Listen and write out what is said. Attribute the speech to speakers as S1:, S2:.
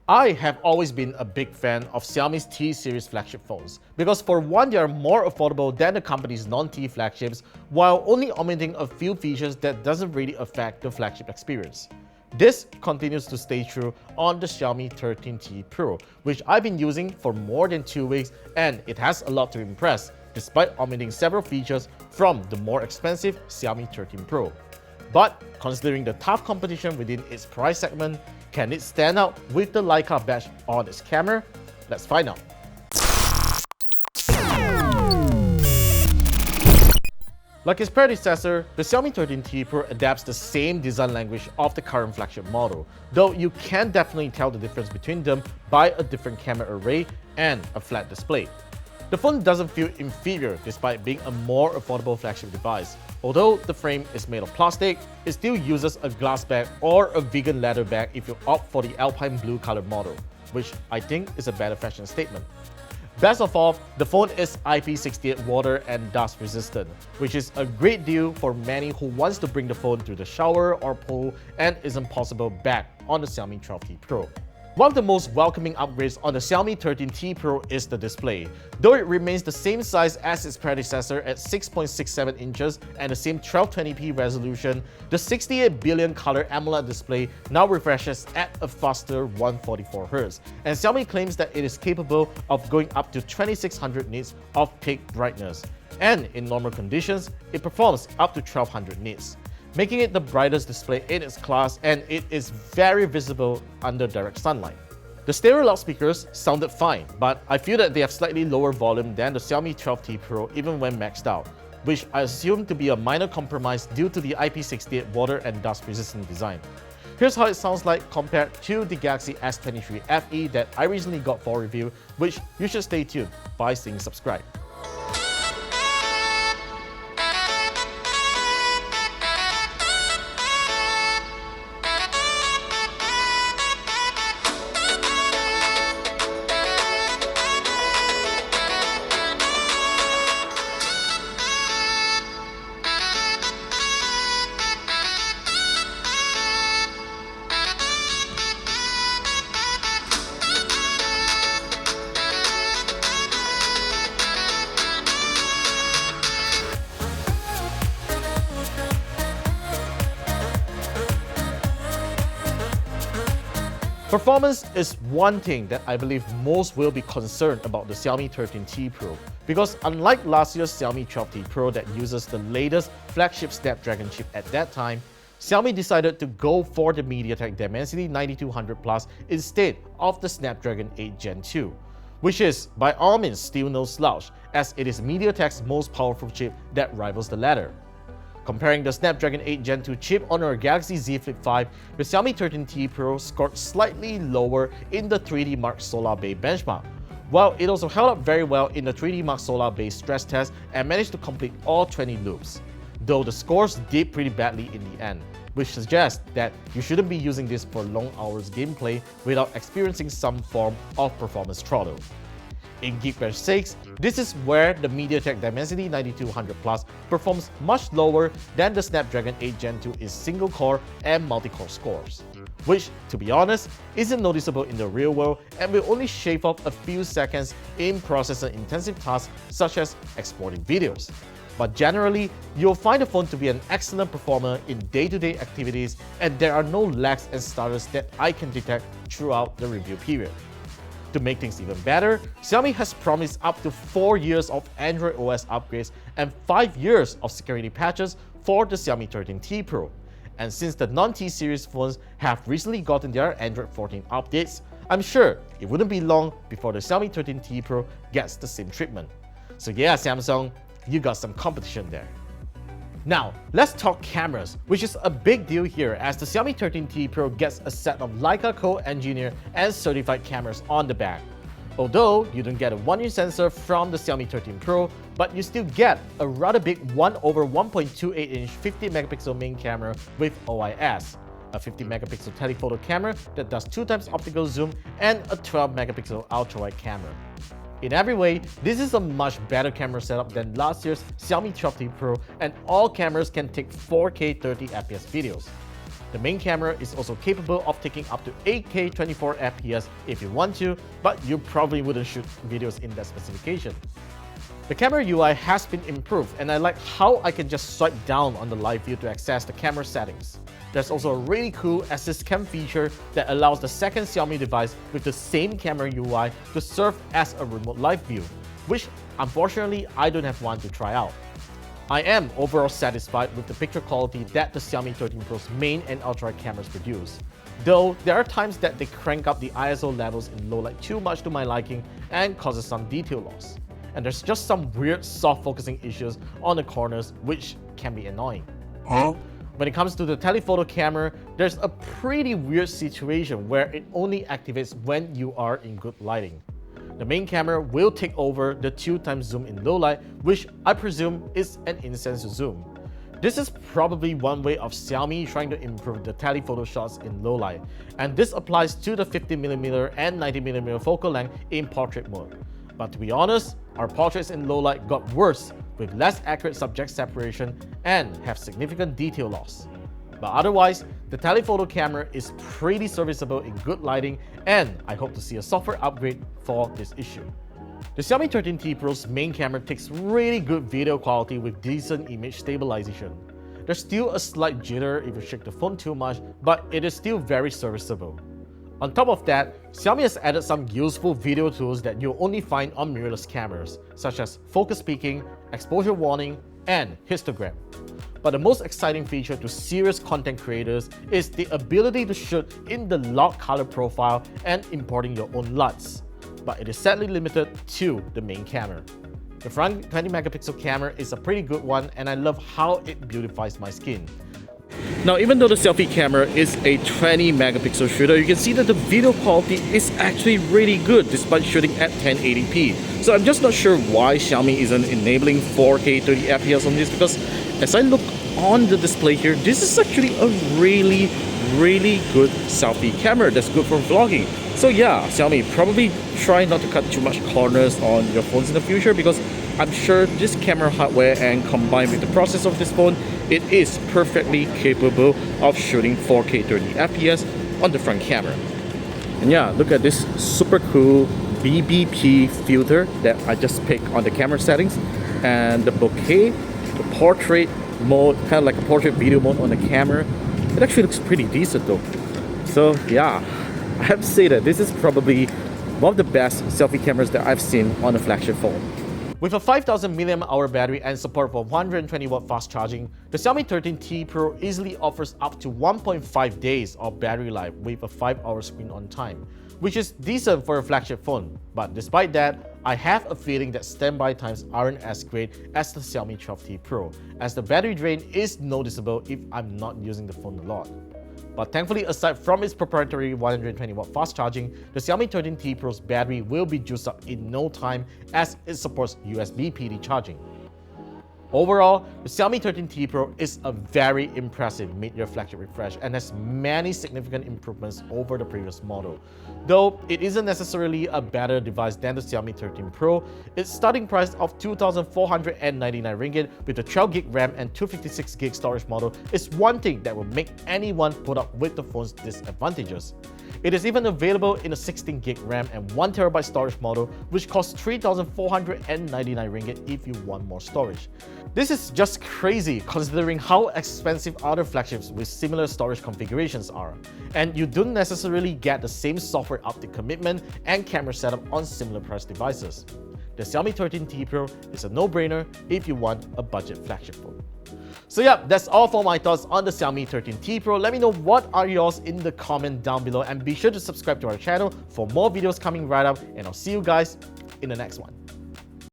S1: I have always been a big fan of Xiaomi's T-series flagship phones because for one, they are more affordable than the company's non-T flagships while only omitting a few features that doesn't really affect the flagship experience. This continues to stay true on the Xiaomi 13T Pro, which I've been using for more than 2 weeks, and it has a lot to impress despite omitting several features from the more expensive Xiaomi 13 Pro. But considering the tough competition within its price segment, can it stand out with the LEICA badge on its camera? Let's find out. Like its predecessor, the Xiaomi 13T Pro adapts the same design language of the current flagship model, though you can definitely tell the difference between them by a different camera array and a flat display. The phone doesn't feel inferior despite being a more affordable flagship device. Although the frame is made of plastic, it still uses a glass back or a vegan leather bag if you opt for the Alpine blue colored model, which I think is a better fashion statement. Best of all, the phone is IP68 water and dust resistant, which is a great deal for many who wants to bring the phone to the shower or pool and isn't possible back on the Xiaomi 12T Pro. One of the most welcoming upgrades on the Xiaomi 13T Pro is the display. Though it remains the same size as its predecessor at 6.67 inches and the same 1220p resolution, the 68 billion color AMOLED display now refreshes at a faster 144Hz, and Xiaomi claims that it is capable of going up to 2600 nits of peak brightness, and in normal conditions, it performs up to 1200 nits, making it the brightest display in its class, and it is very visible under direct sunlight. The stereo loudspeakers sounded fine, but I feel that they have slightly lower volume than the Xiaomi 12T Pro even when maxed out, which I assume to be a minor compromise due to the IP68 water and dust resistant design. Here's how it sounds like compared to the Galaxy S23 FE that I recently got for review, which you should stay tuned by seeing subscribe. Performance is one thing that I believe most will be concerned about the Xiaomi 13T Pro, because unlike last year's Xiaomi 12T Pro that uses the latest flagship Snapdragon chip at that time, Xiaomi decided to go for the MediaTek Dimensity 9200 Plus instead of the Snapdragon 8 Gen 2, which is by all means still no slouch, as it is MediaTek's most powerful chip that rivals the latter. Comparing the Snapdragon 8 Gen 2 chip on our Galaxy Z Flip 5, the Xiaomi 13T Pro scored slightly lower in the 3D Mark Solar Bay benchmark, while it also held up very well in the 3D Mark Solar Bay stress test and managed to complete all 20 loops, though the scores did pretty badly in the end, which suggests that you shouldn't be using this for long hours gameplay without experiencing some form of performance throttle. In Geekbench 6, this is where the MediaTek Dimensity 9200 Plus performs much lower than the Snapdragon 8 Gen 2 in single-core and multi-core scores, which, to be honest, isn't noticeable in the real world and will only shave off a few seconds in processor-intensive tasks such as exporting videos. But generally, you'll find the phone to be an excellent performer in day-to-day activities, and there are no lags and stutters that I can detect throughout the review period. To make things even better, Xiaomi has promised up to 4 years of Android OS upgrades and 5 years of security patches for the Xiaomi 13T Pro. And since the non-T series phones have recently gotten their Android 14 updates, I'm sure it wouldn't be long before the Xiaomi 13T Pro gets the same treatment. So yeah, Samsung, you got some competition there. Now, let's talk cameras, which is a big deal here as the Xiaomi 13T Pro gets a set of LEICA co-engineered and certified cameras on the back. Although you don't get a 1-inch sensor from the Xiaomi 13 Pro, but you still get a rather big 1/1.28-inch 50-megapixel main camera with OIS, a 50-megapixel telephoto camera that does 2x optical zoom, and a 12-megapixel ultra-wide camera. In every way, this is a much better camera setup than last year's Xiaomi 12T Pro, and all cameras can take 4K 30fps videos. The main camera is also capable of taking up to 8K 24fps if you want to, but you probably wouldn't shoot videos in that specification. The camera UI has been improved, and I like how I can just swipe down on the live view to access the camera settings. There's also a really cool Assist Cam feature that allows the second Xiaomi device with the same camera UI to serve as a remote live view, which unfortunately I don't have one to try out. I am overall satisfied with the picture quality that the Xiaomi 13 Pro's main and ultra cameras produce, though there are times that they crank up the ISO levels in low light too much to my liking and causes some detail loss. And there's just some weird soft focusing issues on the corners which can be annoying. When it comes to the telephoto camera, there's a pretty weird situation where it only activates when you are in good lighting. The main camera will take over the 2x zoom in low light, which I presume is an incense zoom. This is probably one way of Xiaomi trying to improve the telephoto shots in low light, and this applies to the 50mm and 90mm focal length in portrait mode. But to be honest, our portraits in low light got worse with less accurate subject separation and have significant detail loss. But otherwise, the telephoto camera is pretty serviceable in good lighting, and I hope to see a software upgrade for this issue. The Xiaomi 13T Pro's main camera takes really good video quality with decent image stabilization. There's still a slight jitter if you shake the phone too much, but it is still very serviceable. On top of that, Xiaomi has added some useful video tools that you'll only find on mirrorless cameras, such as focus peaking, exposure warning, and histogram. But the most exciting feature to serious content creators is the ability to shoot in the lock color profile and importing your own LUTs. But it is sadly limited to the main camera. The front 20MP camera is a pretty good one, and I love how it beautifies my skin. Now, even though the selfie camera is a 20MP shooter, you can see that the video quality is actually really good despite shooting at 1080p. So I'm just not sure why Xiaomi isn't enabling 4K 30fps on this, because as I look on the display here, this is actually a really good selfie camera that's good for vlogging. So yeah, Xiaomi, probably try not to cut too much corners on your phones in the future, because I'm sure this camera hardware and combined with the processor of this phone, it is perfectly capable of shooting 4K 30fps on the front camera. And yeah, look at this super cool BBP filter that I just picked on the camera settings, and the bokeh, the portrait mode, kind of like a portrait video mode on the camera. It actually looks pretty decent though. So yeah, I have to say that this is probably one of the best selfie cameras that I've seen on a flagship phone. With a 5000 mAh battery and support for 120W fast charging, the Xiaomi 13T Pro easily offers up to 1.5 days of battery life with a 5-hour screen on time, which is decent for a flagship phone. But despite that, I have a feeling that standby times aren't as great as the Xiaomi 12T Pro, as the battery drain is noticeable if I'm not using the phone a lot. But thankfully, aside from its proprietary 120W fast charging, the Xiaomi 13T Pro's battery will be juiced up in no time as it supports USB PD charging. Overall, the Xiaomi 13T Pro is a very impressive mid-year flagship refresh and has many significant improvements over the previous model. Though it isn't necessarily a better device than the Xiaomi 13 Pro, its starting price of 2,499 ringgit with a 12GB RAM and 256GB storage model is one thing that will make anyone put up with the phone's disadvantages. It is even available in a 16GB RAM and 1TB storage model, which costs 3,499 ringgit if you want more storage. This is just crazy considering how expensive other flagships with similar storage configurations are, and you don't necessarily get the same software update commitment and camera setup on similar priced devices. The Xiaomi 13T Pro is a no-brainer if you want a budget flagship phone. So yeah, that's all for my thoughts on the Xiaomi 13T Pro. Let me know what are yours in the comment down below, and be sure to subscribe to our channel for more videos coming right up, and I'll see you guys in the next one.